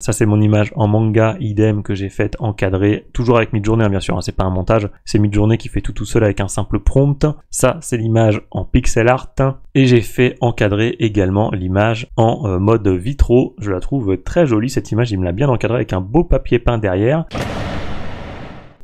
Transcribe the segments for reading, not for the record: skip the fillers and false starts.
Ça c'est mon image en manga, idem que j'ai faite encadrée, toujours avec Midjourney bien sûr, hein, c'est pas un montage, c'est Midjourney qui fait tout seul avec un simple prompt. Ça c'est l'image en pixel art et j'ai fait encadrer également l'image en mode vitro. Je la trouve très jolie cette image, il me l'a bien encadrée avec un beau papier peint derrière.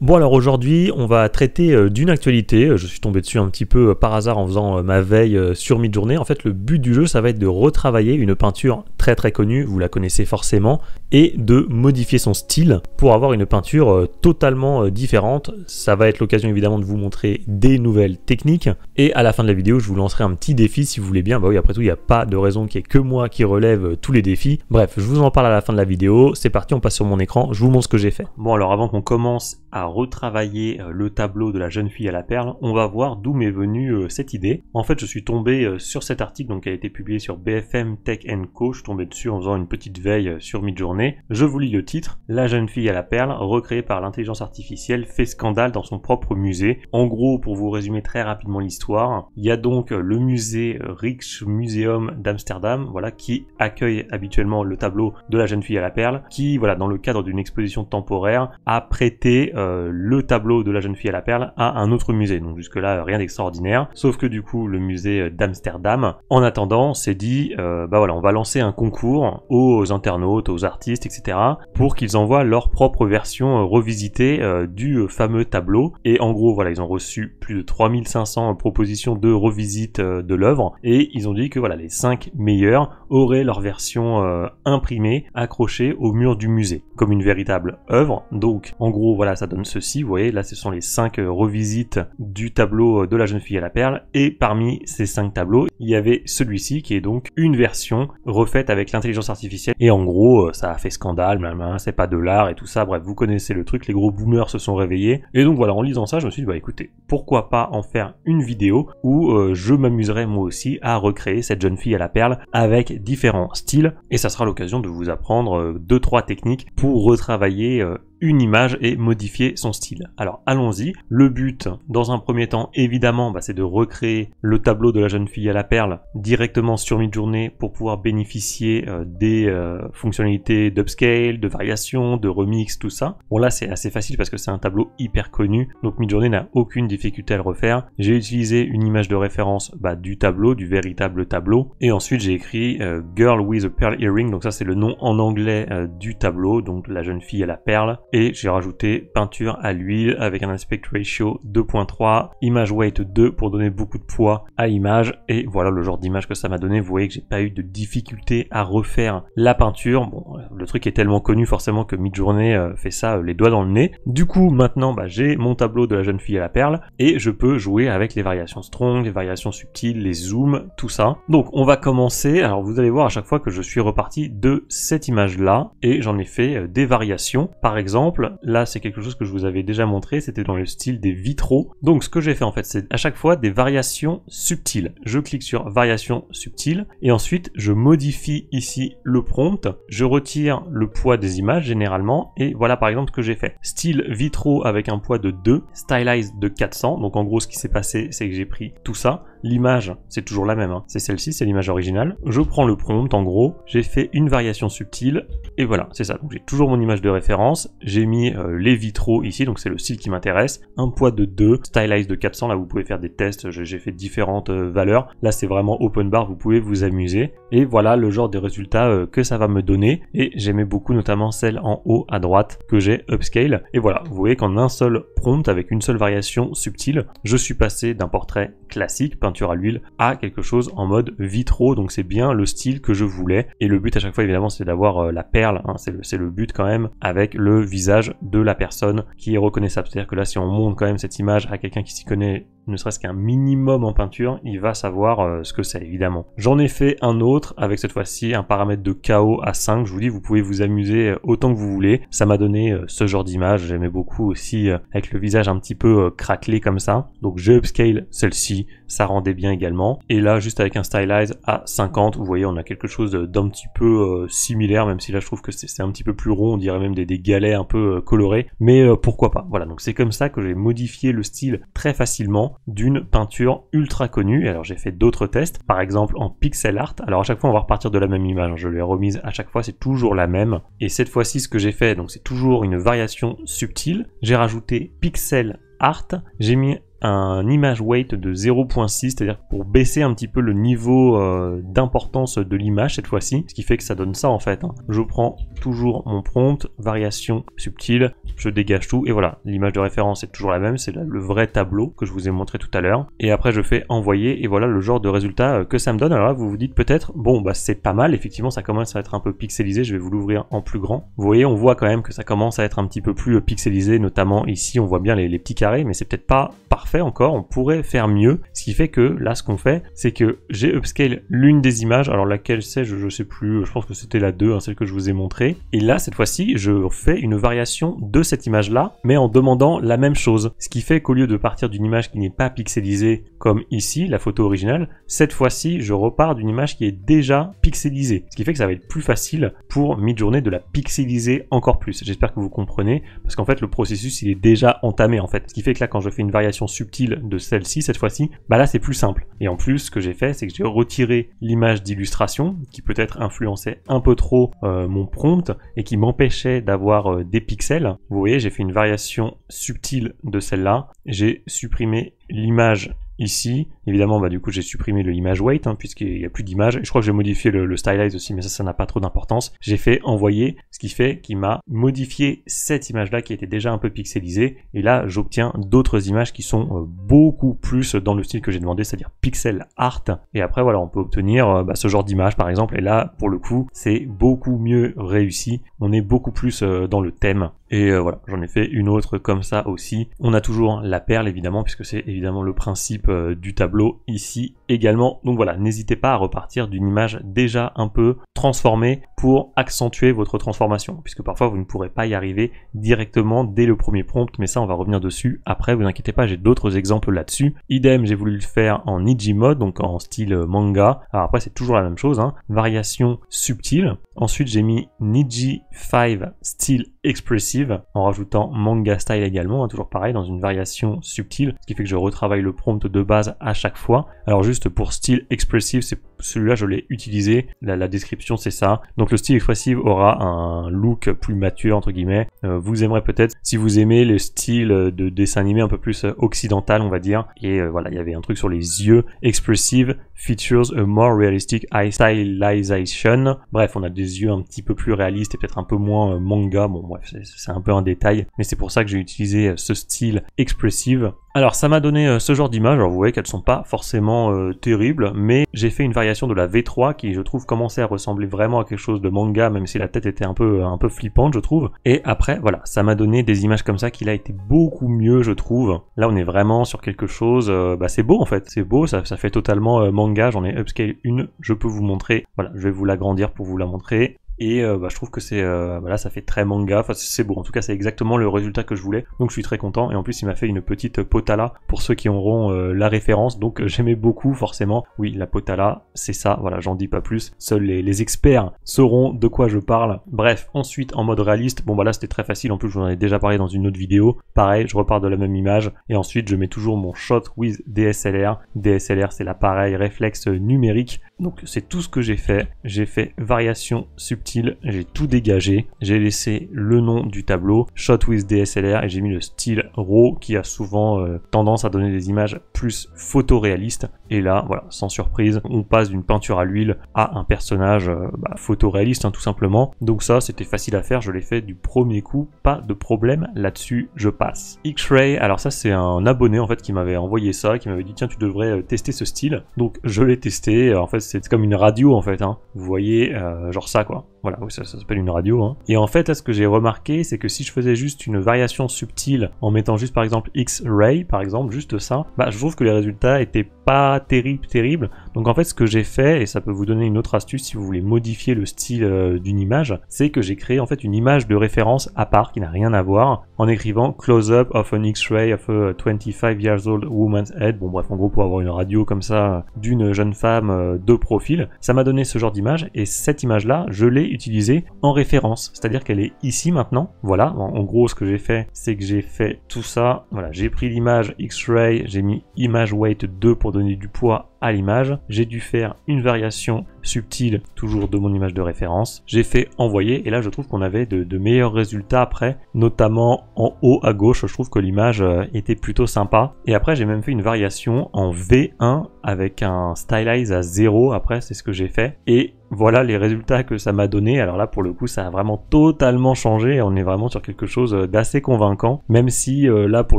Bon alors aujourd'hui on va traiter d'une actualité, je suis tombé dessus un petit peu par hasard en faisant ma veille sur Midjourney. En fait le but du jeu ça va être de retravailler une peinture très connue, vous la connaissez forcément, et de modifier son style pour avoir une peinture totalement différente. Ça va être l'occasion évidemment de vous montrer des nouvelles techniques et à la fin de la vidéo je vous lancerai un petit défi si vous voulez bien. Bah oui, après tout il n'y a pas de raison qu'il n'y ait que moi qui relève tous les défis. Bref, je vous en parle à la fin de la vidéo, c'est parti, on passe sur mon écran, je vous montre ce que j'ai fait. Bon alors avant qu'on commence à retravailler le tableau de la jeune fille à la perle, on va voir d'où m'est venue cette idée. En fait je suis tombé sur cet article donc qui a été publié sur BFM Tech & Co, je suis tombé dessus en faisant une petite veille sur Midjourney. Je vous lis le titre: La jeune fille à la perle, recréée par l'intelligence artificielle, fait scandale dans son propre musée. En gros, pour vous résumer très rapidement l'histoire, il y a donc le musée Rijksmuseum d'Amsterdam, voilà, qui accueille habituellement le tableau de la jeune fille à la perle, qui, voilà, dans le cadre d'une exposition temporaire, a prêté le tableau de la jeune fille à la perle à un autre musée. Donc jusque là rien d'extraordinaire, sauf que du coup le musée d'Amsterdam, en attendant, s'est dit bah voilà, on va lancer un concours aux internautes, aux artistes, etc. pour qu'ils envoient leur propre version revisitée du fameux tableau. Et en gros voilà, ils ont reçu plus de 3500 propositions de revisite de l'œuvre et ils ont dit que voilà, les 5 meilleurs auraient leur version imprimée, accrochée au mur du musée, comme une véritable œuvre. Donc en gros voilà, ça donne ceci, vous voyez là ce sont les 5 revisites du tableau de la jeune fille à la perle, et parmi ces 5 tableaux il y avait celui-ci qui est donc une version refaite avec l'intelligence artificielle. Et en gros ça a fait scandale, c'est pas de l'art et tout ça, bref vous connaissez le truc, les gros boomers se sont réveillés. Et donc voilà, en lisant ça je me suis dit bah écoutez, pourquoi pas en faire une vidéo où je m'amuserai moi aussi à recréer cette jeune fille à la perle avec différents styles, et ça sera l'occasion de vous apprendre 2-3 techniques pour retravailler une image et modifier son style. Alors allons-y. Le but dans un premier temps évidemment c'est de recréer le tableau de la jeune fille à la perle directement sur Midjourney pour pouvoir bénéficier des fonctionnalités d'upscale, de variation, de remix, tout ça. Bon là c'est assez facile parce que c'est un tableau hyper connu, donc Midjourney n'a aucune difficulté à le refaire. J'ai utilisé une image de référence du tableau, du véritable tableau, et ensuite j'ai écrit Girl with a Pearl Earring, donc ça c'est le nom en anglais du tableau, donc la jeune fille à la perle. Et j'ai rajouté peinture à l'huile avec un aspect ratio 2.3, image weight 2 pour donner beaucoup de poids à l'image, et voilà le genre d'image que ça m'a donné. Vous voyez que j'ai pas eu de difficulté à refaire la peinture. Bon, le truc est tellement connu forcément que Midjourney fait ça les doigts dans le nez. Du coup maintenant j'ai mon tableau de la jeune fille à la perle et je peux jouer avec les variations strong, les variations subtiles, les zooms, tout ça. Donc on va commencer. Alors vous allez voir à chaque fois que je suis reparti de cette image là et j'en ai fait des variations. Par exemple là c'est quelque chose que je vous avais déjà montré, c'était dans le style des vitraux. Donc ce que j'ai fait en fait, c'est à chaque fois des variations subtiles. Je clique sur variation subtile et ensuite je modifie ici le prompt, je retire le poids des images généralement, et voilà par exemple ce que j'ai fait. Style vitraux avec un poids de 2, stylize de 400. Donc en gros ce qui s'est passé c'est que j'ai pris tout ça, l'image c'est toujours la même, c'est celle-ci, c'est l'image originale. Je prends le prompt, en gros j'ai fait une variation subtile et voilà c'est ça. Donc j'ai toujours mon image de référence, j'ai mis les vitraux ici, donc c'est le style qui m'intéresse, un poids de 2, stylize de 400, là vous pouvez faire des tests, j'ai fait différentes valeurs, là c'est vraiment open bar, vous pouvez vous amuser, et voilà le genre de résultats que ça va me donner. Et j'aimais beaucoup notamment celle en haut à droite que j'ai upscale, et voilà vous voyez qu'en un seul prompt avec une seule variation subtile, je suis passé d'un portrait classique, peinture à l'huile, à quelque chose en mode vitraux. Donc c'est bien le style que je voulais, et le but à chaque fois évidemment c'est d'avoir la perle, c'est le but quand même, avec le visage de la personne qui est reconnaissable. C'est à dire que là si on montre quand même cette image à quelqu'un qui s'y connaît ne serait-ce qu'un minimum en peinture, il va savoir ce que c'est évidemment. J'en ai fait un autre avec cette fois-ci un paramètre de KO à 5, je vous dis vous pouvez vous amuser autant que vous voulez. Ça m'a donné ce genre d'image, j'aimais beaucoup aussi avec le visage un petit peu craquelé comme ça. Donc j'ai upscale celle-ci, ça rendait bien également. Et là juste avec un stylize à 50, vous voyez on a quelque chose d'un petit peu similaire, même si là je trouve que c'est un petit peu plus rond, on dirait même des galets un peu colorés, mais pourquoi pas. Voilà, donc c'est comme ça que j'ai modifié le style très facilement. vraiment d'une peinture ultra connue. Alors j'ai fait d'autres tests, par exemple en pixel art. Alors à chaque fois on va repartir de la même image, je l'ai remise à chaque fois, c'est toujours la même. Et cette fois-ci ce que j'ai fait, donc c'est toujours une variation subtile. J'ai rajouté pixel art, j'ai mis un image weight de 0.6, c'est-à-dire pour baisser un petit peu le niveau d'importance de l'image cette fois-ci, ce qui fait que ça donne ça en fait. Je prends toujours mon prompt, variation subtile, je dégage tout et voilà, l'image de référence est toujours la même, c'est le vrai tableau que je vous ai montré tout à l'heure. Et après je fais envoyer et voilà le genre de résultat que ça me donne. Alors là vous vous dites peut-être, bon bah c'est pas mal, effectivement ça commence à être un peu pixelisé, je vais vous l'ouvrir en plus grand. Vous voyez, on voit quand même que ça commence à être un petit peu plus pixelisé, notamment ici on voit bien les petits carrés, mais c'est peut-être pas parfait encore, on pourrait faire mieux, ce qui fait que là ce qu'on fait c'est que j'ai upscale l'une des images, alors laquelle c'est je sais plus, je pense que c'était la 2, celle que je vous ai montré, et là cette fois-ci je fais une variation de cette image là mais en demandant la même chose, ce qui fait qu'au lieu de partir d'une image qui n'est pas pixelisée comme ici, la photo originale, cette fois-ci je repars d'une image qui est déjà pixelisée, ce qui fait que ça va être plus facile pour Midjourney de la pixeliser encore plus. J'espère que vous comprenez, parce qu'en fait le processus il est déjà entamé en fait, ce qui fait que là quand je fais une variation subtile de celle-ci cette fois-ci, bah là c'est plus simple. Et en plus ce que j'ai fait c'est que j'ai retiré l'image d'illustration qui peut-être influençait un peu trop mon prompt et qui m'empêchait d'avoir des pixels. Vous voyez, j'ai fait une variation subtile de celle-là, j'ai supprimé l'image ici, évidemment bah du coup j'ai supprimé le image weight puisqu'il n'y a plus d'image, et je crois que j'ai modifié le stylize aussi, mais ça n'a pas trop d'importance. J'ai fait envoyer, ce qui fait qu'il m'a modifié cette image là qui était déjà un peu pixelisée, et là j'obtiens d'autres images qui sont beaucoup plus dans le style que j'ai demandé, c'est-à-dire pixel art, et après voilà on peut obtenir ce genre d'image par exemple, et là pour le coup c'est beaucoup mieux réussi, on est beaucoup plus dans le thème. Et voilà, j'en ai fait une autre comme ça aussi. On a toujours la perle évidemment, puisque c'est évidemment le principe du tableau ici également. Donc voilà, n'hésitez pas à repartir d'une image déjà un peu transformée pour accentuer votre transformation, puisque parfois vous ne pourrez pas y arriver directement dès le premier prompt, mais ça on va revenir dessus après, vous inquiétez pas, j'ai d'autres exemples là-dessus. Idem, j'ai voulu le faire en Niji mode, donc en style manga. Alors après c'est toujours la même chose, variation subtile. Ensuite j'ai mis Niji 5 style expressive en rajoutant manga style également, toujours pareil dans une variation subtile, ce qui fait que je retravaille le prompt de base à chaque fois. Alors juste pour style expressive, c'est celui-là je l'ai utilisé, la description c'est ça. Donc le style expressive aura un look plus mature entre guillemets. Vous aimerez peut-être, si vous aimez le style de dessin animé un peu plus occidental on va dire, et voilà il y avait un truc sur les yeux, expressive features a more realistic eye stylization. Bref, on a des yeux un petit peu plus réalistes et peut-être un peu moins manga, bon bref c'est un peu un détail, mais c'est pour ça que j'ai utilisé ce style expressive. Alors ça m'a donné ce genre d'image, alors vous voyez qu'elles sont pas forcément terribles, mais j'ai fait une variation de la V3 qui je trouve commençait à ressembler vraiment à quelque chose de manga, même si la tête était un peu flippante je trouve, et après voilà, ça m'a donné des images comme ça qui là étaient beaucoup mieux je trouve. Là on est vraiment sur quelque chose, c'est beau en fait, c'est beau, ça fait totalement manga, j'en ai upscale une, je peux vous montrer, voilà, je vais vous l'agrandir pour vous la montrer. Et je trouve que c'est là ça fait très manga, enfin c'est beau, en tout cas c'est exactement le résultat que je voulais, donc je suis très content. Et en plus il m'a fait une petite potala pour ceux qui auront la référence, donc j'aimais beaucoup forcément. Oui, la potala c'est ça, voilà, j'en dis pas plus, seuls les experts sauront de quoi je parle. Bref, ensuite en mode réaliste, bon bah là c'était très facile, en plus je vous en ai déjà parlé dans une autre vidéo, pareil je repars de la même image, et ensuite je mets toujours mon shot with DSLR. DSLR c'est l'appareil réflexe numérique, donc c'est tout ce que j'ai fait variation subtile, j'ai tout dégagé, j'ai laissé le nom du tableau, Shot with DSLR, et j'ai mis le style RAW qui a souvent tendance à donner des images plus photoréalistes. Et là, voilà, sans surprise, on passe d'une peinture à l'huile à un personnage photoréaliste, tout simplement. Donc ça, c'était facile à faire, je l'ai fait du premier coup, pas de problème là-dessus, je passe. X-Ray, alors ça c'est un abonné en fait qui m'avait envoyé ça, qui m'avait dit tiens tu devrais tester ce style. Donc je l'ai testé, en fait c'est comme une radio en fait, vous voyez, genre ça quoi. Voilà, oui, ça s'appelle une radio. Et en fait, là, ce que j'ai remarqué, c'est que si je faisais juste une variation subtile en mettant juste par exemple X-Ray, par exemple, juste ça, je trouve que les résultats étaient pas terribles. Donc en fait ce que j'ai fait, et ça peut vous donner une autre astuce si vous voulez modifier le style d'une image, c'est que j'ai créé en fait une image de référence à part qui n'a rien à voir en écrivant close-up of an X-ray of a 25 years old woman's head. Bon bref, en gros pour avoir une radio comme ça d'une jeune femme de profil, ça m'a donné ce genre d'image et cette image là je l'ai utilisée en référence, c'est-à-dire qu'elle est ici maintenant. Voilà, en gros ce que j'ai fait c'est que j'ai fait tout ça, voilà, j'ai pris l'image X-ray, j'ai mis image weight 2 pour donner du poids à l'image, j'ai dû faire une variation subtile toujours de mon image de référence, j'ai fait envoyer et là je trouve qu'on avait de meilleurs résultats après, notamment en haut à gauche, je trouve que l'image était plutôt sympa. Et après j'ai même fait une variation en V1 avec un stylize à 0, après c'est ce que j'ai fait et voilà les résultats que ça m'a donné. Alors là pour le coup ça a vraiment totalement changé, on est vraiment sur quelque chose d'assez convaincant, même si là pour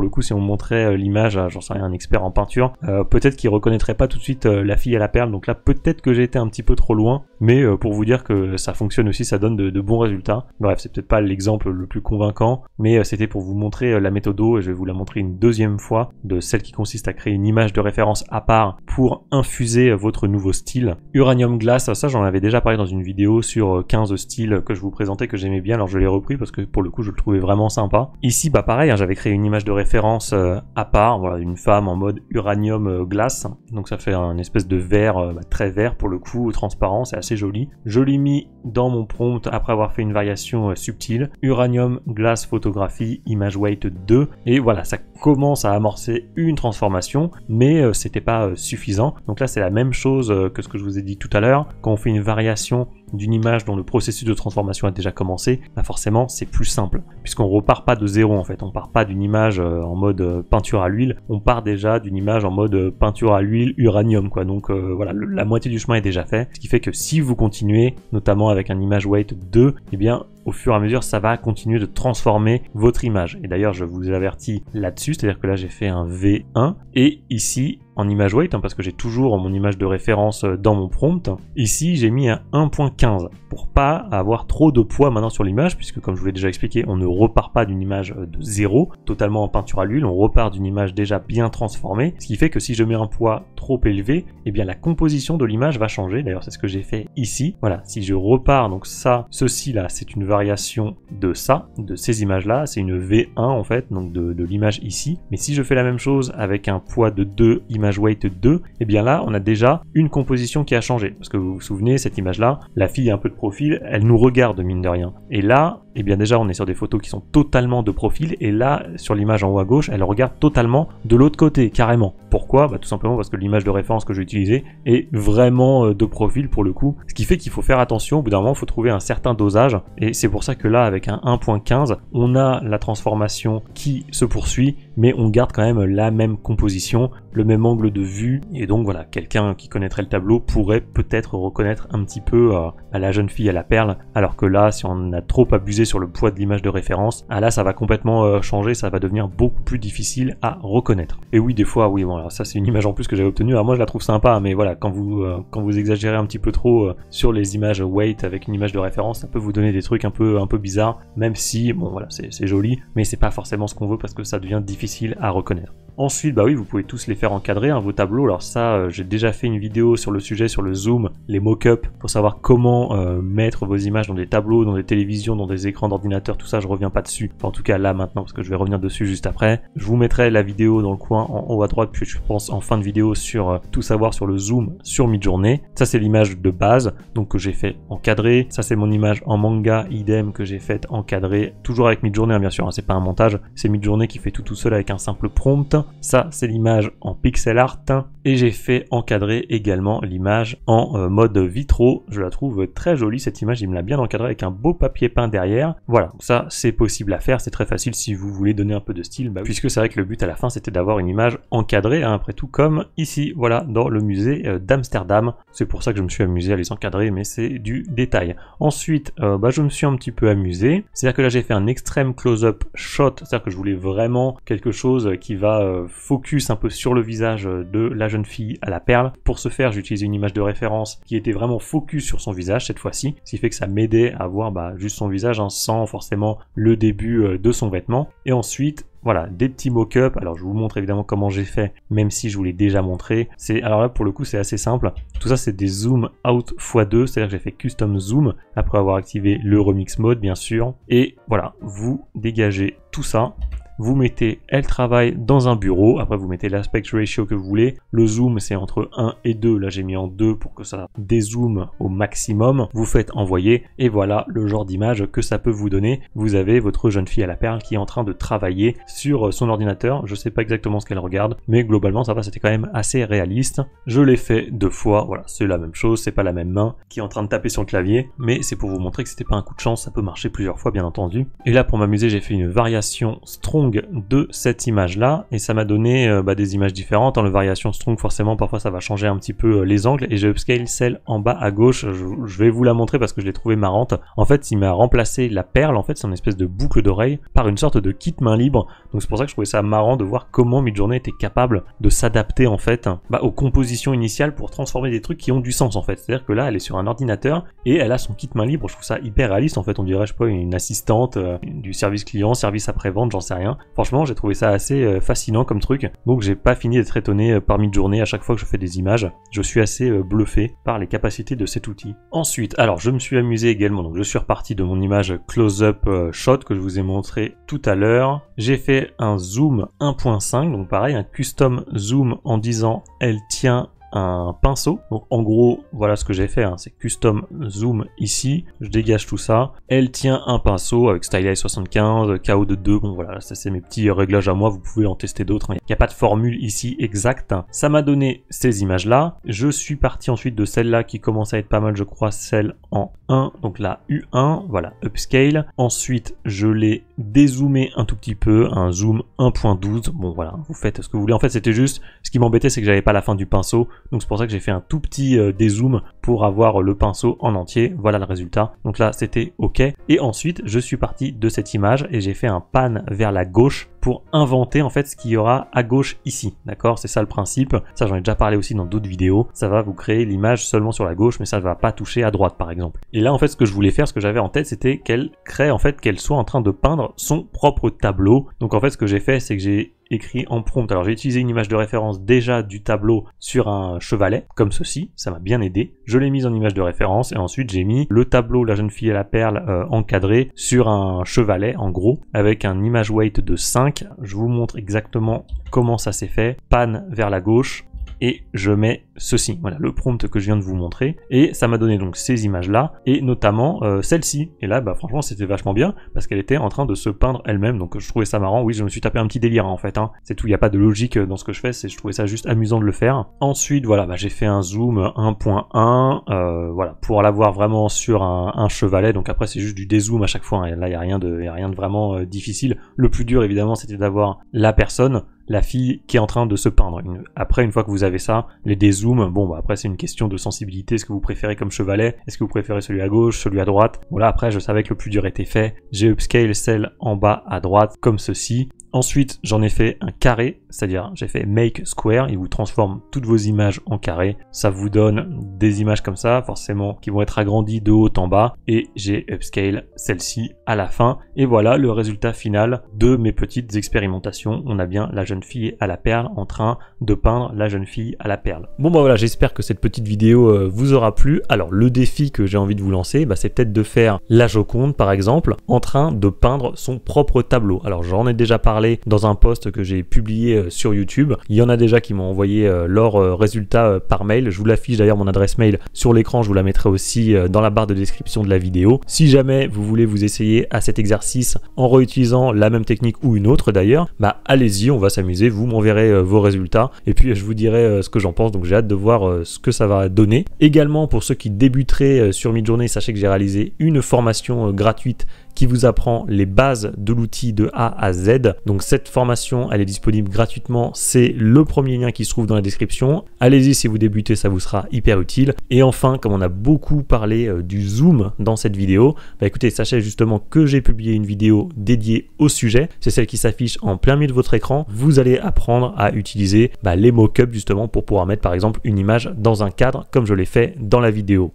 le coup si on montrait l'image à j'en sais rien, un expert en peinture, peut-être qu'il reconnaîtrait pas tout de suite la fille à la perle, donc là peut-être que j'ai été un petit peu trop loin, mais pour vous dire que ça fonctionne aussi, ça donne de bons résultats. Bref, c'est peut-être pas l'exemple le plus convaincant, mais c'était pour vous montrer la méthode et je vais vous la montrer une deuxième fois, de celle qui consiste à créer une image de référence à part pour infuser votre nouveau style. Uranium Glass, ça j'en avais déjà parlé dans une vidéo sur 15 styles que je vous présentais que j'aimais bien, alors je l'ai repris parce que pour le coup je le trouvais vraiment sympa. Ici bah pareil, hein, j'avais créé une image de référence à part, voilà, une femme en mode Uranium Glass, donc ça fait un espèce de vert très vert pour le coup, transparent, c'est assez joli. Je l'ai mis dans mon prompt après avoir fait une variation subtile, Uranium Glass Photographie, Image Weight 2, et voilà, ça commence à amorcer une transformation, mais c'était pas suffisant. Donc là c'est la même chose que ce que je vous ai dit tout à l'heure, quand on fait une variation d'une image dont le processus de transformation a déjà commencé, bah forcément c'est plus simple, puisqu'on repart pas de zéro en fait, on part pas d'une image en mode peinture à l'huile, on part déjà d'une image en mode peinture à l'huile uranium quoi, donc voilà, la moitié du chemin est déjà fait, ce qui fait que si vous continuez, notamment avec un image weight 2, eh bien au fur et à mesure ça va continuer de transformer votre image, et d'ailleurs je vous avertis là-dessus, c'est-à-dire que là j'ai fait un V1, et ici en image weight, parce que j'ai toujours mon image de référence dans mon prompt, ici j'ai mis un 1.15 pour pas avoir trop de poids maintenant sur l'image, puisque comme je vous l'ai déjà expliqué, on ne repart pas d'une image de zéro, totalement en peinture à l'huile, on repart d'une image déjà bien transformée, ce qui fait que si je mets un poids trop élevé, eh bien la composition de l'image va changer. D'ailleurs c'est ce que j'ai fait ici, voilà, si je repars, donc ça, ceci là, c'est une variation de ça, de ces images là, c'est une V1 en fait, donc de l'image ici, mais si je fais la même chose avec un poids de 2 image weight 2, et bien là on a déjà une composition qui a changé, parce que vous vous souvenez, cette image là, la fille un peu de profil, elle nous regarde mine de rien, et là, et bien déjà on est sur des photos qui sont totalement de profil, et là sur l'image en haut à gauche, elle regarde totalement de l'autre côté, carrément. Pourquoi? Bah tout simplement parce que l'image de référence que j'ai utilisée est vraiment de profil pour le coup, ce qui fait qu'il faut faire attention, au bout d'un moment il faut trouver un certain dosage, et c'est pour ça que là avec un 1.15, on a la transformation qui se poursuit, mais on garde quand même la même composition, le même angle de vue, et donc voilà, quelqu'un qui connaîtrait le tableau pourrait peut-être reconnaître un petit peu la jeune fille à la perle, alors que là, si on a trop abusé sur le poids de l'image de référence, là ça va complètement changer, ça va devenir beaucoup plus difficile à reconnaître. Et oui, des fois, oui, bon, alors ça c'est une image en plus que j'avais obtenue, alors moi je la trouve sympa, mais voilà, quand vous exagérez un petit peu trop sur les images weight avec une image de référence, ça peut vous donner des trucs un peu bizarres, même si, bon voilà, c'est joli, mais c'est pas forcément ce qu'on veut parce que ça devient difficile à reconnaître. Ensuite, bah oui, vous pouvez tous les faire encadrer, hein, vos tableaux. Alors ça, j'ai déjà fait une vidéo sur le sujet, sur le zoom, les mock-ups, pour savoir comment mettre vos images dans des tableaux, dans des télévisions, dans des écrans d'ordinateur, tout ça, je reviens pas dessus. Enfin, en tout cas là maintenant, parce que je vais revenir dessus juste après. Je vous mettrai la vidéo dans le coin en haut à droite, puis je pense en fin de vidéo sur tout savoir sur le zoom sur Midjourney. Ça c'est l'image de base, donc que j'ai fait encadrer. Ça c'est mon image en manga, idem, que j'ai fait encadrer, toujours avec Midjourney, hein, bien sûr, hein, c'est pas un montage, c'est Midjourney qui fait tout seul avec un simple prompt. Ça c'est l'image en pixel art, et j'ai fait encadrer également l'image en mode vitro. Je la trouve très jolie cette image, il me l'a bien encadrée avec un beau papier peint derrière. Voilà, ça c'est possible à faire, c'est très facile si vous voulez donner un peu de style, puisque c'est vrai que le but à la fin c'était d'avoir une image encadrée, hein, après tout comme ici, voilà, dans le musée d'Amsterdam. C'est pour ça que je me suis amusé à les encadrer, mais c'est du détail. Ensuite, je me suis un petit peu amusé, c'est-à-dire que là j'ai fait un extrême close-up shot, c'est-à-dire que je voulais vraiment quelque chose qui va focus un peu sur le visage de la jeune fille à la perle. Pour ce faire, j'ai utilisé une image de référence qui était vraiment focus sur son visage cette fois-ci, ce qui fait que ça m'aidait à voir juste son visage, hein, sans forcément le début de son vêtement. Et ensuite, voilà, des petits mock-ups. Alors je vous montre évidemment comment j'ai fait, même si je vous l'ai déjà montré. Alors là pour le coup c'est assez simple. Tout ça c'est des zoom out x2, c'est-à-dire que j'ai fait custom zoom après avoir activé le remix mode bien sûr. Et voilà, vous dégagez tout ça. Vous mettez elle travaille dans un bureau, après vous mettez l'aspect ratio que vous voulez, le zoom c'est entre 1 et 2, là j'ai mis en 2 pour que ça dézoome au maximum, vous faites envoyer et voilà le genre d'image que ça peut vous donner. Vous avez votre jeune fille à la perle qui est en train de travailler sur son ordinateur, je sais pas exactement ce qu'elle regarde, mais globalement ça va, c'était quand même assez réaliste. Je l'ai fait 2 fois, voilà, c'est la même chose, c'est pas la même main qui est en train de taper sur le clavier, mais c'est pour vous montrer que c'était pas un coup de chance, ça peut marcher plusieurs fois bien entendu. Et là pour m'amuser j'ai fait une variation strong de cette image là et ça m'a donné des images différentes. Le variation strong forcément parfois ça va changer un petit peu les angles et j'ai upscale celle en bas à gauche, je vais vous la montrer parce que je l'ai trouvée marrante. En fait il m'a remplacé la perle, en fait c'est une espèce de boucle d'oreille par une sorte de kit main libre, donc c'est pour ça que je trouvais ça marrant de voir comment Midjourney était capable de s'adapter en fait aux compositions initiales pour transformer des trucs qui ont du sens en fait. C'est à dire que là elle est sur un ordinateur et elle a son kit main libre, je trouve ça hyper réaliste en fait, on dirait je sais pas une assistante du service client, service après vente, j'en sais rien. Franchement j'ai trouvé ça assez fascinant comme truc, donc j'ai pas fini d'être étonné par Midjourney à chaque fois que je fais des images. Je suis assez bluffé par les capacités de cet outil. Ensuite, alors je me suis amusé également, donc je suis reparti de mon image close-up shot que je vous ai montré tout à l'heure. J'ai fait un zoom 1.5, donc pareil, un custom zoom en disant elle tient un pinceau. Donc en gros voilà ce que j'ai fait, c'est custom zoom ici, je dégage tout ça, elle tient un pinceau avec Stylize 75, KO de 2, bon voilà, ça c'est mes petits réglages à moi, vous pouvez en tester d'autres, il n'y a pas de formule ici exacte. Ça m'a donné ces images là, je suis parti ensuite de celle-là qui commence à être pas mal je crois, celle en 1, donc la U1, voilà, upscale, ensuite je l'ai dézoomé un tout petit peu, un zoom 1.12, bon voilà, vous faites ce que vous voulez, en fait c'était juste, ce qui m'embêtait c'est que j'avais pas la fin du pinceau, donc c'est pour ça que j'ai fait un tout petit dézoom pour avoir le pinceau en entier, voilà le résultat. Donc là c'était ok, et ensuite je suis parti de cette image et j'ai fait un pan vers la gauche pour inventer en fait ce qu'il y aura à gauche ici, d'accord, c'est ça le principe, ça j'en ai déjà parlé aussi dans d'autres vidéos, ça va vous créer l'image seulement sur la gauche mais ça ne va pas toucher à droite par exemple. Et là en fait ce que je voulais faire, ce que j'avais en tête c'était qu'elle crée en fait, qu'elle soit en train de peindre son propre tableau. Donc en fait ce que j'ai fait c'est que j'ai écrit en prompt, alors j'ai utilisé une image de référence déjà du tableau sur un chevalet, comme ceci, ça m'a bien aidé, je l'ai mise en image de référence et ensuite j'ai mis le tableau La jeune fille à la perle encadré sur un chevalet en gros, avec un image weight de 5, je vous montre exactement comment ça s'est fait, pan vers la gauche, et je mets ceci, voilà le prompt que je viens de vous montrer, et ça m'a donné donc ces images là, et notamment celle-ci, et là franchement c'était vachement bien, parce qu'elle était en train de se peindre elle-même, donc je trouvais ça marrant, oui je me suis tapé un petit délire en fait, c'est tout, il n'y a pas de logique dans ce que je fais, je trouvais ça juste amusant de le faire. Ensuite voilà, j'ai fait un zoom 1.1, voilà, pour l'avoir vraiment sur un chevalet, donc après c'est juste du dézoom à chaque fois, là il n'y a rien de vraiment difficile, le plus dur évidemment c'était d'avoir la personne, la fille qui est en train de se peindre. Après, une fois que vous avez ça, les dézooms, bon après c'est une question de sensibilité, est-ce que vous préférez comme chevalet, est-ce que vous préférez celui à gauche, celui à droite, voilà, après je savais que le plus dur était fait, j'ai upscale celle en bas à droite, comme ceci. Ensuite, j'en ai fait un carré, c'est-à-dire j'ai fait Make Square, il vous transforme toutes vos images en carré. Ça vous donne des images comme ça, forcément, qui vont être agrandies de haut en bas. Et j'ai upscale celle-ci à la fin. Et voilà le résultat final de mes petites expérimentations. On a bien la jeune fille à la perle en train de peindre la jeune fille à la perle. Bon voilà, j'espère que cette petite vidéo vous aura plu. Alors le défi que j'ai envie de vous lancer, c'est peut-être de faire la Joconde par exemple, en train de peindre son propre tableau. Alors j'en ai déjà parlé dans un post que j'ai publié sur YouTube. Il y en a déjà qui m'ont envoyé leurs résultats par mail. Je vous l'affiche d'ailleurs mon adresse mail sur l'écran, je vous la mettrai aussi dans la barre de description de la vidéo. Si jamais vous voulez vous essayer à cet exercice en réutilisant la même technique ou une autre d'ailleurs, allez-y, on va s'amuser, vous m'enverrez vos résultats et puis je vous dirai ce que j'en pense, donc j'ai hâte de voir ce que ça va donner. Également pour ceux qui débuteraient sur Midjourney, sachez que j'ai réalisé une formation gratuite qui vous apprend les bases de l'outil de A à Z. Donc cette formation, elle est disponible gratuitement. C'est le premier lien qui se trouve dans la description. Allez-y si vous débutez, ça vous sera hyper utile. Et enfin, comme on a beaucoup parlé du zoom dans cette vidéo, écoutez, sachez justement que j'ai publié une vidéo dédiée au sujet. C'est celle qui s'affiche en plein milieu de votre écran. Vous allez apprendre à utiliser les mock-ups justement pour pouvoir mettre par exemple une image dans un cadre comme je l'ai fait dans la vidéo.